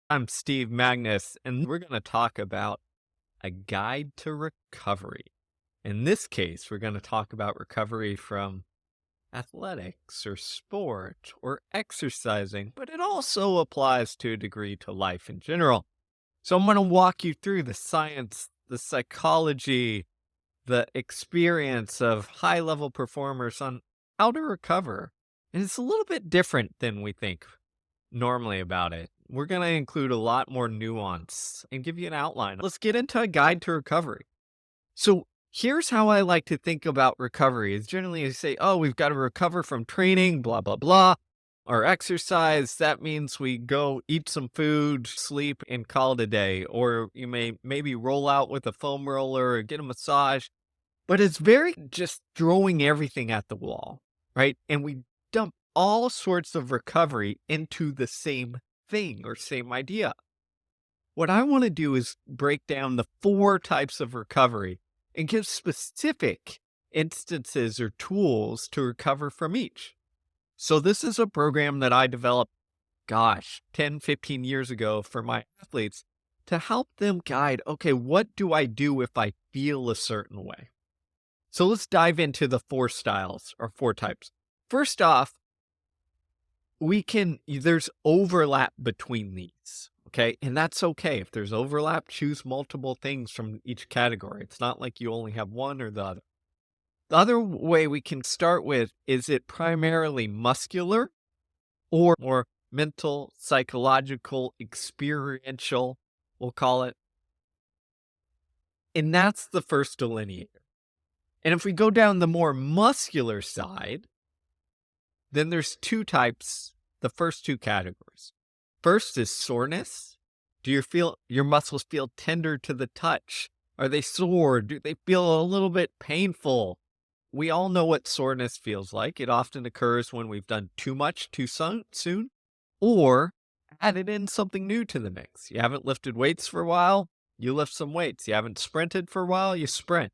I'm Steve Magness, and we're going to talk about a guide to recovery. In this case, we're going to talk about recovery from athletics or sport or exercising, but it also applies to a degree to life in general. So I'm going to walk you through the science, the psychology, the experience of high level performers on how to recover. And it's a little bit different than we think normally about it. We're going to include a lot more nuance and give you an outline. Let's get into a guide to recovery. So, here's how I like to think about recovery is generally I say, oh, we've got to recover from training, blah, blah, blah, or exercise. That means we go eat some food, sleep, and call it a day. Or you may maybe roll out with a foam roller or get a massage. But it's very just throwing everything at the wall, right? And we dump all sorts of recovery into the same thing or same idea. What I want to do is break down the 4 types of recovery and give specific instances or tools to recover from each. So this is a program that I developed, 10, 15 years ago for my athletes to help them guide, okay, what do I do if I feel a certain way? So let's dive into the 4 styles or 4 types. First off, there's overlap between these, okay? And that's okay. If there's overlap, choose multiple things from each category. It's not like you only have one or the other. The other way we can start with, is it primarily muscular or more mental, psychological, experiential, we'll call it? And that's the first delineator. And if we go down the more muscular side, then there's 2 types, the first 2 categories. First is soreness. Do your muscles feel tender to the touch? Are they sore? Do they feel a little bit painful? We all know what soreness feels like. It often occurs when we've done too much too soon, or added in something new to the mix. You haven't lifted weights for a while, you lift some weights. You haven't sprinted for a while, you sprint.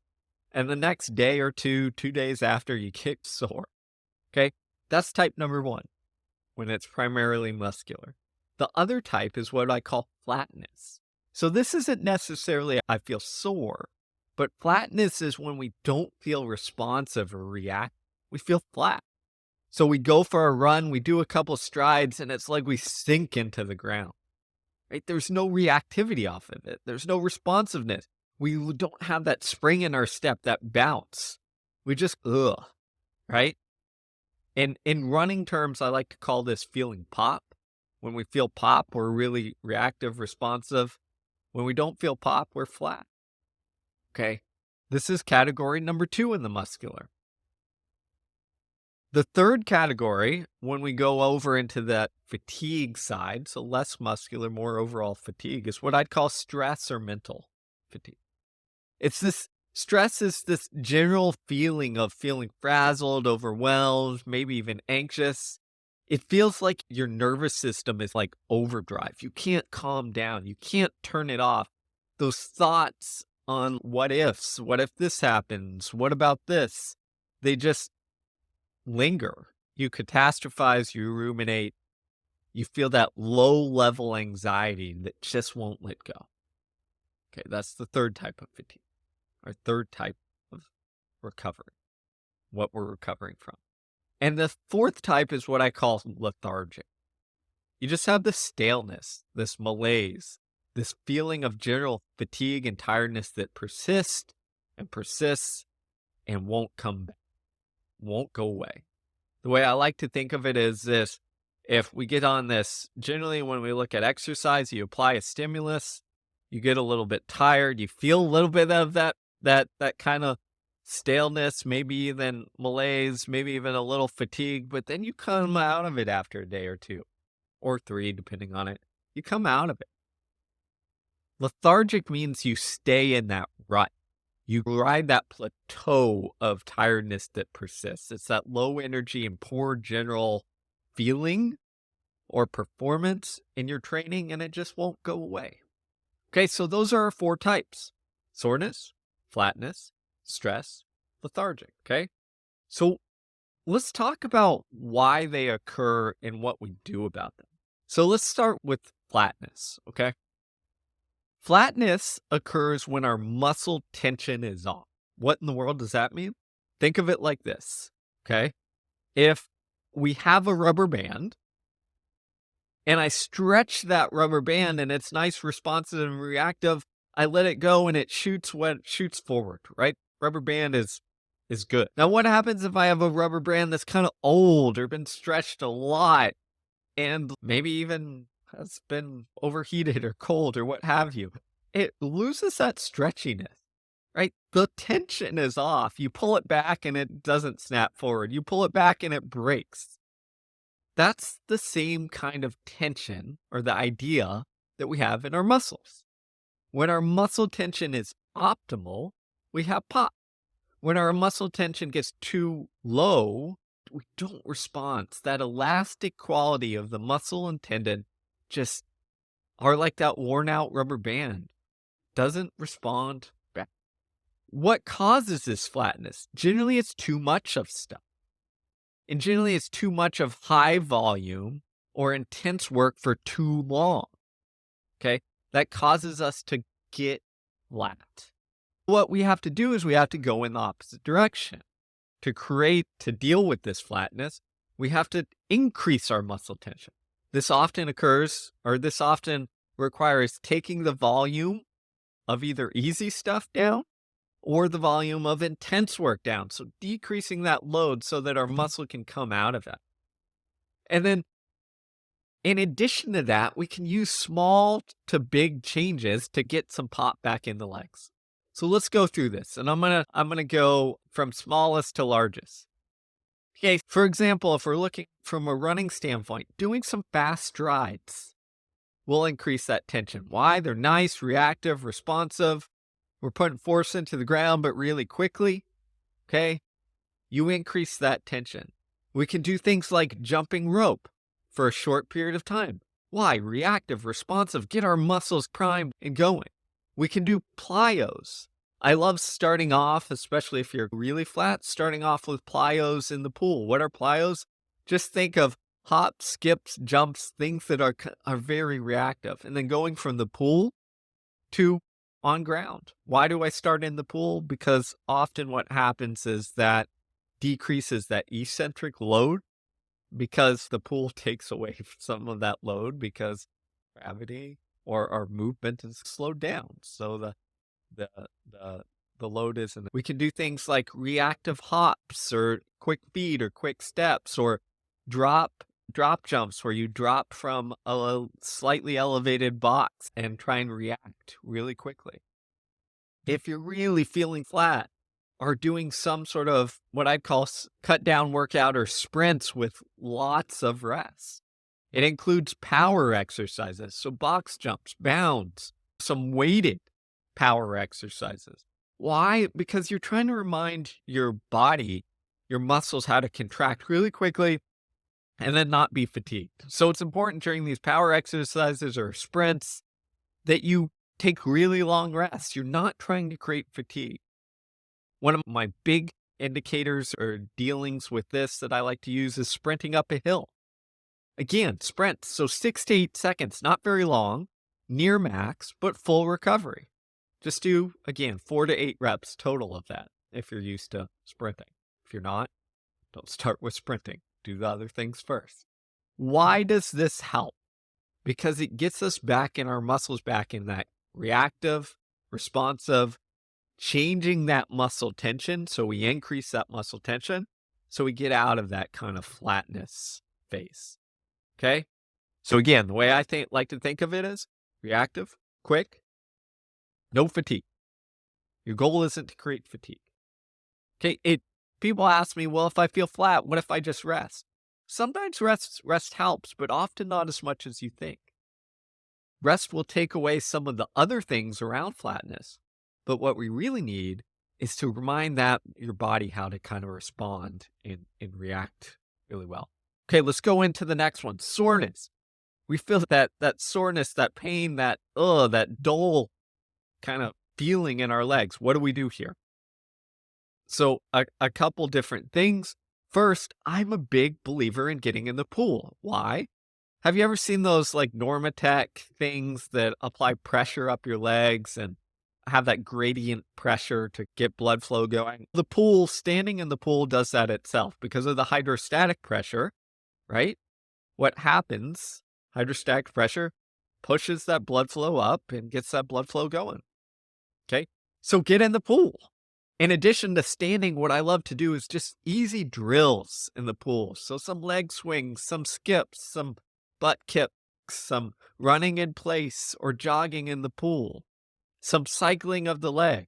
And the next day or 2 days after, you get sore. Okay? That's type number 1, when it's primarily muscular. The other type is what I call flatness. So this isn't necessarily I feel sore, but flatness is when we don't feel responsive or react. We feel flat. So we go for a run, we do a couple strides, and it's like we sink into the ground. Right? There's no reactivity off of it. There's no responsiveness. We don't have that spring in our step, that bounce. We just, right? And in running terms, I like to call this feeling pop. When we feel pop, we're really reactive, responsive. When we don't feel pop, we're flat. Okay. This is category number 2 in the muscular. The third category, when we go over into that fatigue side, so less muscular, more overall fatigue, is what I'd call stress or mental fatigue. Stress is this general feeling of feeling frazzled, overwhelmed, maybe even anxious. It feels like your nervous system is like overdrive. You can't calm down. You can't turn it off. Those thoughts on what ifs, what if this happens? What about this? They just linger. You catastrophize, you ruminate. You feel that low level anxiety that just won't let go. Okay, that's the third type of fatigue. Our third type of recovery, what we're recovering from. And the fourth type is what I call lethargic. You just have this staleness, this malaise, this feeling of general fatigue and tiredness that persists and won't come back, won't go away. The way I like to think of it is this: if we get on this, generally when we look at exercise, you apply a stimulus, you get a little bit tired, you feel a little bit of that kind of staleness, maybe even malaise, maybe even a little fatigue, but then you come out of it after a day or 2 or 3, depending on it. You come out of it. Lethargic means you stay in that rut. You ride that plateau of tiredness that persists. It's that low energy and poor general feeling or performance in your training, and it just won't go away. Okay, so those are our 4 types: soreness, flatness, stress, lethargic. Okay, so let's talk about why they occur and what we do about them. So let's start with flatness, okay? Flatness occurs when our muscle tension is off. What in the world does that mean? Think of it like this, okay? If we have a rubber band and I stretch that rubber band and it's nice, responsive, and reactive, I let it go and it shoots forward, right? Rubber band is good. Now, what happens if I have a rubber band that's kind of old or been stretched a lot and maybe even has been overheated or cold or what have you? It loses that stretchiness, right? The tension is off. You pull it back and it doesn't snap forward. You pull it back and it breaks. That's the same kind of tension or the idea that we have in our muscles. When our muscle tension is optimal, we have pop. When our muscle tension gets too low, we don't respond. That elastic quality of the muscle and tendon just are like that worn out rubber band. Doesn't respond back. What causes this flatness? Generally, it's too much of stuff. And generally, it's too much of high volume or intense work for too long. Okay? That causes us to get flat. What we have to do is we have to go in the opposite direction. To deal with this flatness, we have to increase our muscle tension. This often requires taking the volume of either easy stuff down or the volume of intense work down. So decreasing that load so that our muscle can come out of it. And then in addition to that, we can use small to big changes to get some pop back in the legs. So let's go through this. And I'm gonna go from smallest to largest. Okay, for example, if we're looking from a running standpoint, doing some fast strides will increase that tension. Why? They're nice, reactive, responsive. We're putting force into the ground, but really quickly. Okay, you increase that tension. We can do things like jumping rope for a short period of time. Why? Reactive, responsive, get our muscles primed and going. We can do plyos. I love starting off, especially if you're really flat, starting off with plyos in the pool. What are plyos? Just think of hops, skips, jumps, things that are very reactive. And then going from the pool to on ground. Why do I start in the pool? Because often what happens is that decreases that eccentric load because the pool takes away some of that load because gravity or our movement is slowed down. So the load isn't. We can do things like reactive hops or quick feet or quick steps or drop jumps where you drop from a slightly elevated box and try and react really quickly. If you're really feeling flat or doing some sort of what I'd call cut down workout or sprints with lots of rest, it includes power exercises. So box jumps, bounds, some weighted power exercises. Why? Because you're trying to remind your body, your muscles, how to contract really quickly and then not be fatigued. So it's important during these power exercises or sprints that you take really long rests. You're not trying to create fatigue. One of my big indicators or dealings with this that I like to use is sprinting up a hill. Again, sprints. So 6 to 8 seconds, not very long, near max, but full recovery. Just do, again, 4 to 8 reps total of that if you're used to sprinting. If you're not, don't start with sprinting. Do the other things first. Why does this help? Because it gets us back in our muscles, back in that reactive, responsive, changing that muscle tension. So we increase that muscle tension. So we get out of that kind of flatness phase. Okay. So again, the way I like to think of it is reactive, quick, no fatigue. Your goal isn't to create fatigue. Okay. People ask me, well, if I feel flat, what if I just rest? Sometimes rest helps, but often not as much as you think. Rest will take away some of the other things around flatness. But what we really need is to remind your body how to kind of respond and react really well. Okay, let's go into the next one. Soreness. We feel that soreness, that pain, that dull kind of feeling in our legs. What do we do here? So a couple different things. First, I'm a big believer in getting in the pool. Why? Have you ever seen those like Normatec things that apply pressure up your legs and have that gradient pressure to get blood flow going? The pool, standing in the pool does that itself because of the hydrostatic pressure, right? What happens, hydrostatic pressure pushes that blood flow up and gets that blood flow going. Okay. So get in the pool. In addition to standing, what I love to do is just easy drills in the pool. So some leg swings, some skips, some butt kicks, some running in place or jogging in the pool, some cycling of the legs.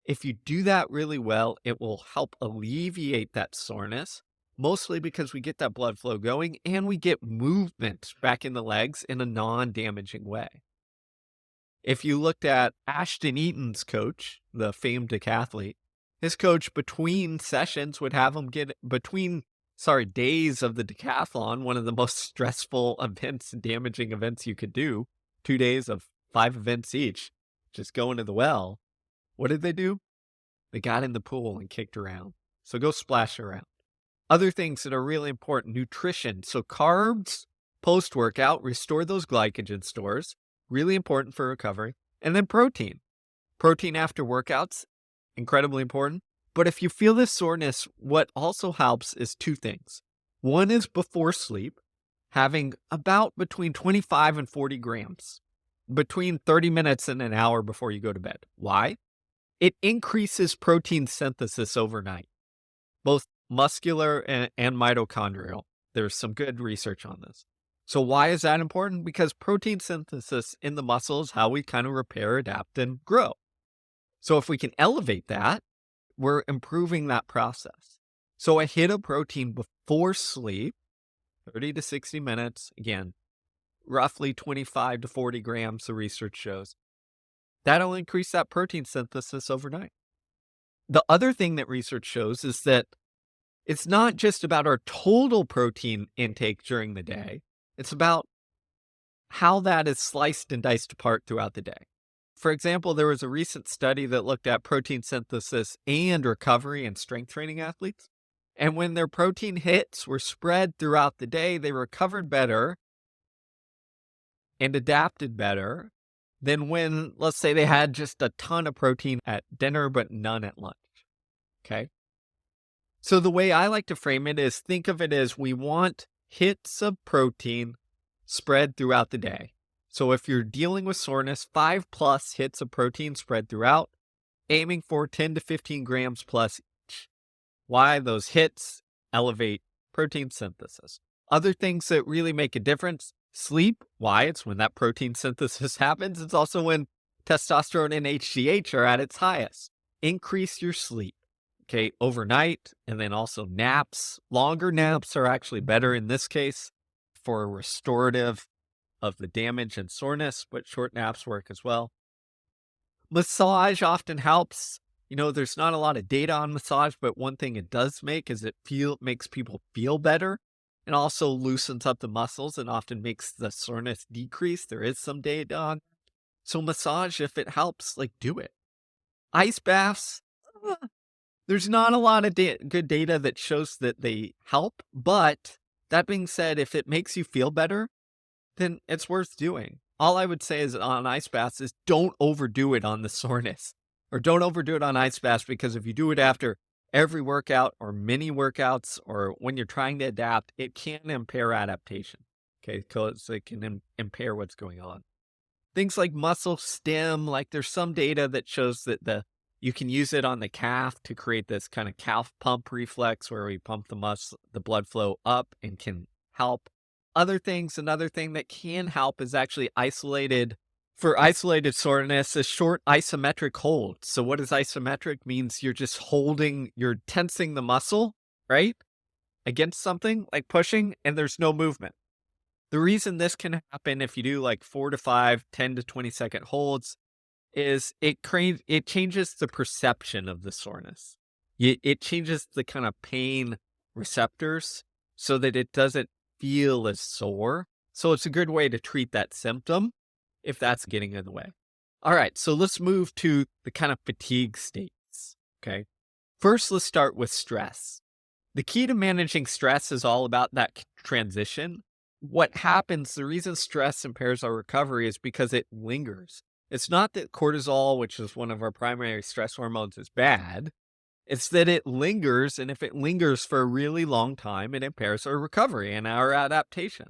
If you do that really well, it will help alleviate that soreness, mostly because we get that blood flow going and we get movement back in the legs in a non-damaging way. If you looked at Ashton Eaton's coach, the famed decathlete, his coach between sessions would have him get days of the decathlon, one of the most stressful events and damaging events you could do, 2 days of 5 events each, just going to the well. What did they do? They got in the pool and kicked around. So go splash around. Other things that are really important, nutrition. So carbs post-workout, restore those glycogen stores. Really important for recovery. And then protein. Protein after workouts, incredibly important. But if you feel this soreness, what also helps is 2 things. One is before sleep, having about between 25 and 40 grams, between 30 minutes and an hour before you go to bed. Why? It increases protein synthesis overnight, both muscular and mitochondrial. There's some good research on this. So why is that important? Because protein synthesis in the muscle is how we kind of repair, adapt, and grow. So if we can elevate that, we're improving that process. So a hit of protein before sleep, 30 to 60 minutes, again, roughly 25 to 40 grams, the research shows. That'll increase that protein synthesis overnight. The other thing that research shows is that it's not just about our total protein intake during the day. It's about how that is sliced and diced apart throughout the day. For example, there was a recent study that looked at protein synthesis and recovery in strength training athletes. And when their protein hits were spread throughout the day, they recovered better and adapted better than when, let's say, they had just a ton of protein at dinner, but none at lunch. Okay. So the way I like to frame it is think of it as we want hits of protein spread throughout the day. So if you're dealing with soreness, 5+ hits of protein spread throughout, aiming for 10 to 15 grams plus each. Why? Those hits elevate protein synthesis. Other things that really make a difference, sleep. Why? It's when that protein synthesis happens. It's also when testosterone and HGH are at its highest. Increase your sleep. Okay, overnight, and then also naps. Longer naps are actually better in this case for restorative of the damage and soreness, but short naps work as well. Massage often helps. You know, there's not a lot of data on massage, but one thing it does make is it makes people feel better and also loosens up the muscles and often makes the soreness decrease. There is some data on. So massage, if it helps, like do it. Ice baths. There's not a lot of good data that shows that they help, but that being said, if it makes you feel better, then it's worth doing. All I would say is on ice baths is don't overdo it on the soreness, or don't overdo it on ice baths, because if you do it after every workout or mini workouts or when you're trying to adapt, it can impair adaptation. Okay, because it can impair what's going on. Things like muscle stim, like there's some data that shows that you can use it on the calf to create this kind of calf pump reflex where we pump the blood flow up and can help. Other things, another thing that can help is actually isolated soreness, is short isometric hold. So what is isometric? Means you're tensing the muscle, right? Against something like pushing, and there's no movement. The reason this can happen if you do like 4 to 5, 10 to 20 second holds is it changes the perception of the soreness. It changes the kind of pain receptors so that it doesn't feel as sore. So it's a good way to treat that symptom if that's getting in the way. All right, so let's move to the kind of fatigue states, okay? First, let's start with stress. The key to managing stress is all about that transition. what happens, the reason stress impairs our recovery is because it lingers. It's not that cortisol, which is one of our primary stress hormones, is bad. It's that it lingers, and if it lingers for a really long time, it impairs our recovery and our adaptation.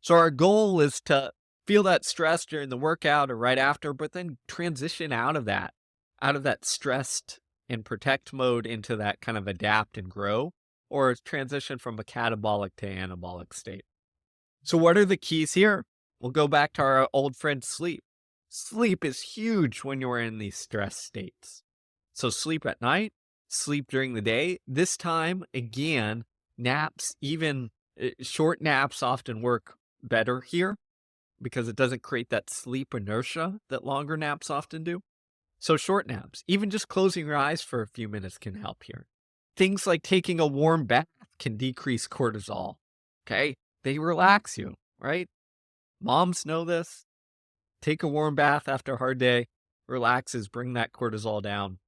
So our goal is to feel that stress during the workout or right after, but then transition out of that stressed and protect mode into that kind of adapt and grow, or transition from a catabolic to anabolic state. So what are the keys here? We'll go back to our old friend sleep. Sleep is huge when you're in these stress states. So sleep at night, sleep during the day. This time, again, naps, even short naps often work better here because it doesn't create that sleep inertia that longer naps often do. So short naps, even just closing your eyes for a few minutes can help here. Things like taking a warm bath can decrease cortisol. Okay. They relax you, right? Moms know this. Take a warm bath after a hard day, relaxes, bring that cortisol down,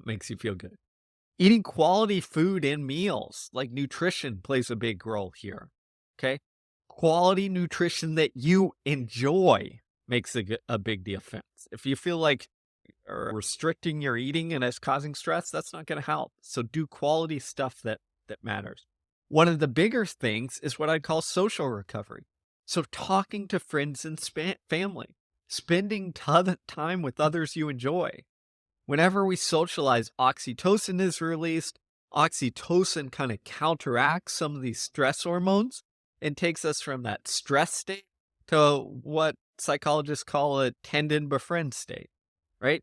makes you feel good. Eating quality food and meals, like nutrition, plays a big role here. Okay. Quality nutrition that you enjoy makes a big difference. If you feel like restricting your eating and it's causing stress, that's not going to help. So do quality stuff that matters. One of the bigger things is what I call social recovery. So talking to friends and family, spending time with others you enjoy. Whenever we socialize, oxytocin is released. Oxytocin kind of counteracts some of these stress hormones and takes us from that stress state to what psychologists call a tend befriend state, right?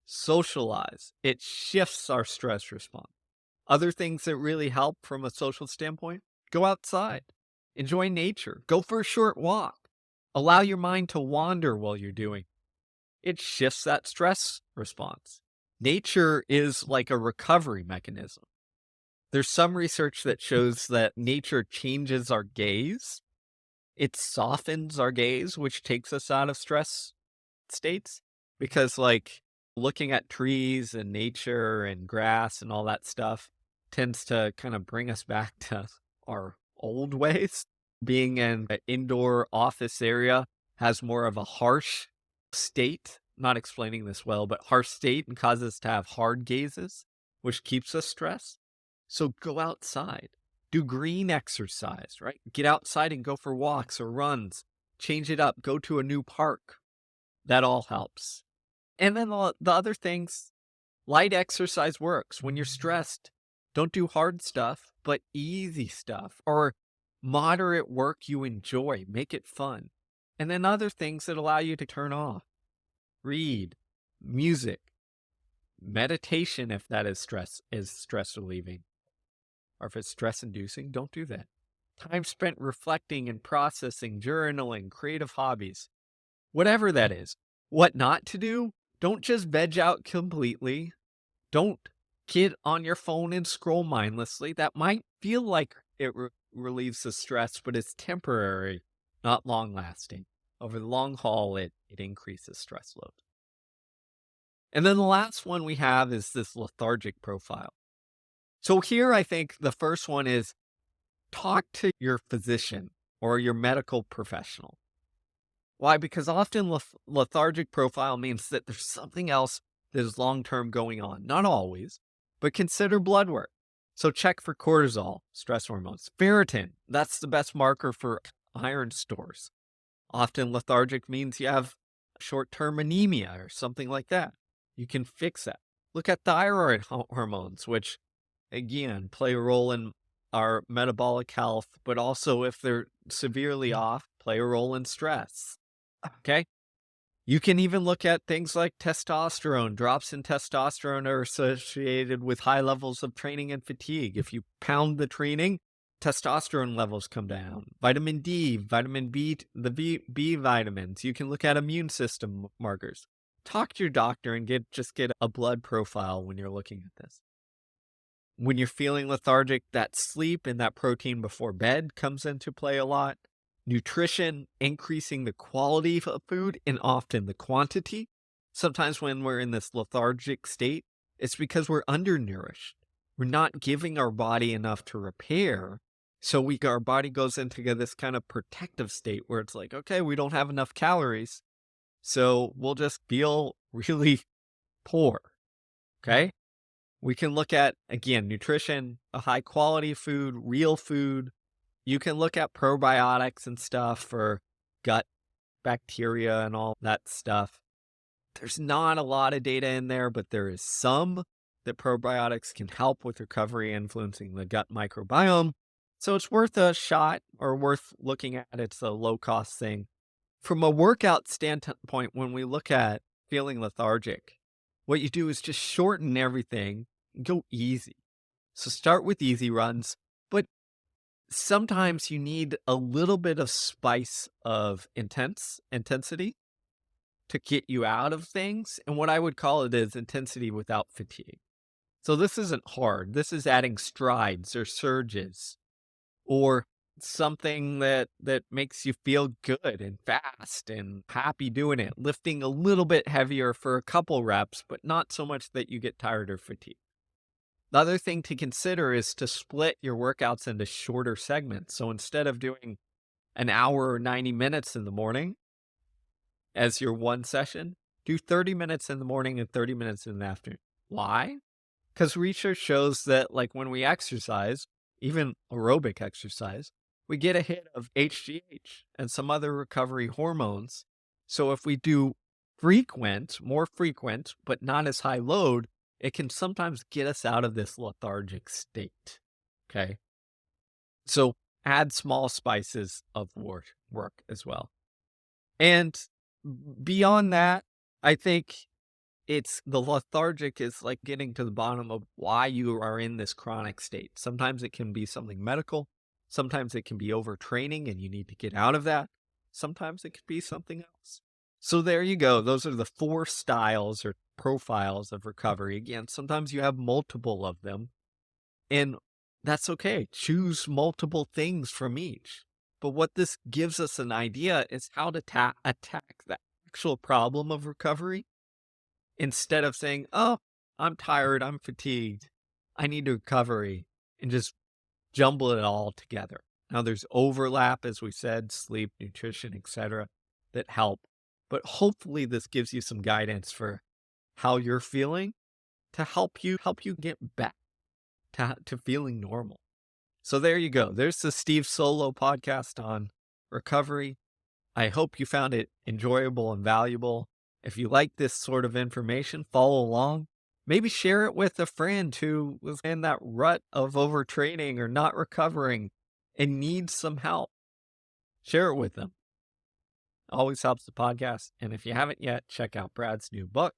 Socialize. It shifts our stress response. Other things that really help from a social standpoint, go outside, enjoy nature, go for a short walk, allow your mind to wander while you're doing. It shifts that stress response. Nature is like a recovery mechanism. There's some research that shows that nature changes our gaze. It softens our gaze, which takes us out of stress states because like looking at trees and nature and grass and all that stuff tends to kind of bring us back to our old ways. Being in an indoor office area has more of a harsh state, not explaining this well, but harsh state, and causes us to have hard gazes, which keeps us stressed. So go outside, do green exercise, right? Get outside and go for walks or runs, change it up, go to a new park. That all helps. And then the other things, light exercise works. When you're stressed, don't do hard stuff, but easy stuff or moderate work you enjoy. Make it fun. And then other things that allow you to turn off. Read, music, meditation if that is stress relieving. Or if it's stress inducing, don't do that. Time spent reflecting and processing, journaling, creative hobbies, whatever that is. What not to do? Don't just veg out completely. Don't get on your phone and scroll mindlessly. That might feel like it relieves the stress, but it's temporary, not long lasting. Over the long haul, it increases stress load. And then the last one we have is this lethargic profile. So here, I think the first one is talk to your physician or your medical professional. Why? Because often lethargic profile means that there's something else that is long-term going on. Not always, but consider blood work. So check for cortisol, stress hormones. Ferritin, that's the best marker for iron stores. Often lethargic means you have short-term anemia or something like that. You can fix that. Look at thyroid hormones, which again play a role in our metabolic health, but also if they're severely off, play a role in stress. Okay. You can even look at things like testosterone. Drops in testosterone are associated with high levels of training and fatigue. If you pound the training, testosterone levels come down. Vitamin D, vitamin B, the B vitamins. You can look at immune system markers. Talk to your doctor and get a blood profile when you're looking at this. When you're feeling lethargic, that sleep and that protein before bed comes into play a lot. Nutrition, increasing the quality of food and often the quantity. Sometimes when we're in this lethargic state, it's because we're undernourished. We're not giving our body enough to repair. So our body goes into this kind of protective state where it's like, okay, we don't have enough calories. So we'll just feel really poor. Okay. We can look at, again, nutrition, a high quality food, real food. You can look at probiotics and stuff for gut bacteria and all that stuff. There's not a lot of data in there, but there is some that probiotics can help with recovery, influencing the gut microbiome. So it's worth a shot or worth looking at. It's a low cost thing. From a workout standpoint, when we look at feeling lethargic, what you do is just shorten everything and go easy. So start with easy runs, but sometimes you need a little bit of spice of intensity to get you out of things. And what I would call it is intensity without fatigue. So this isn't hard. This is adding strides or surges or something that makes you feel good and fast and happy doing it, lifting a little bit heavier for a couple reps, but not so much that you get tired or fatigued. The other thing to consider is to split your workouts into shorter segments. So instead of doing an hour or 90 minutes in the morning as your one session, do 30 minutes in the morning and 30 minutes in the afternoon. Why? Because research shows that, like, when we exercise, even aerobic exercise, we get a hit of HGH and some other recovery hormones. So if we do more frequent, but not as high load, it can sometimes get us out of this lethargic state. Okay. So add small spices of work as well. And beyond that, I think it's the lethargic is like getting to the bottom of why you are in this chronic state. Sometimes it can be something medical. Sometimes it can be overtraining and you need to get out of that. Sometimes it could be something else. So there you go. Those are the 4 styles or profiles of recovery. Again, sometimes you have multiple of them, and that's okay. Choose multiple things from each. But what this gives us an idea is how to attack the actual problem of recovery instead of saying, oh, I'm tired, I'm fatigued, I need recovery, and just jumble it all together. Now, there's overlap, as we said, sleep, nutrition, etc., that help. But hopefully this gives you some guidance for how you're feeling to help you get back to feeling normal. So there you go. There's the Steve Solo podcast on recovery. I hope you found it enjoyable and valuable. If you like this sort of information, follow along. Maybe share it with a friend who was in that rut of overtraining or not recovering and needs some help. Share it with them. Always helps the podcast. And if you haven't yet, check out Brad's new book,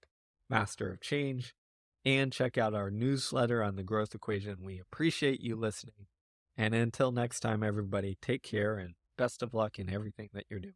Master of Change, and check out our newsletter on the growth equation. We appreciate you listening. And until next time, everybody, take care and best of luck in everything that you're doing.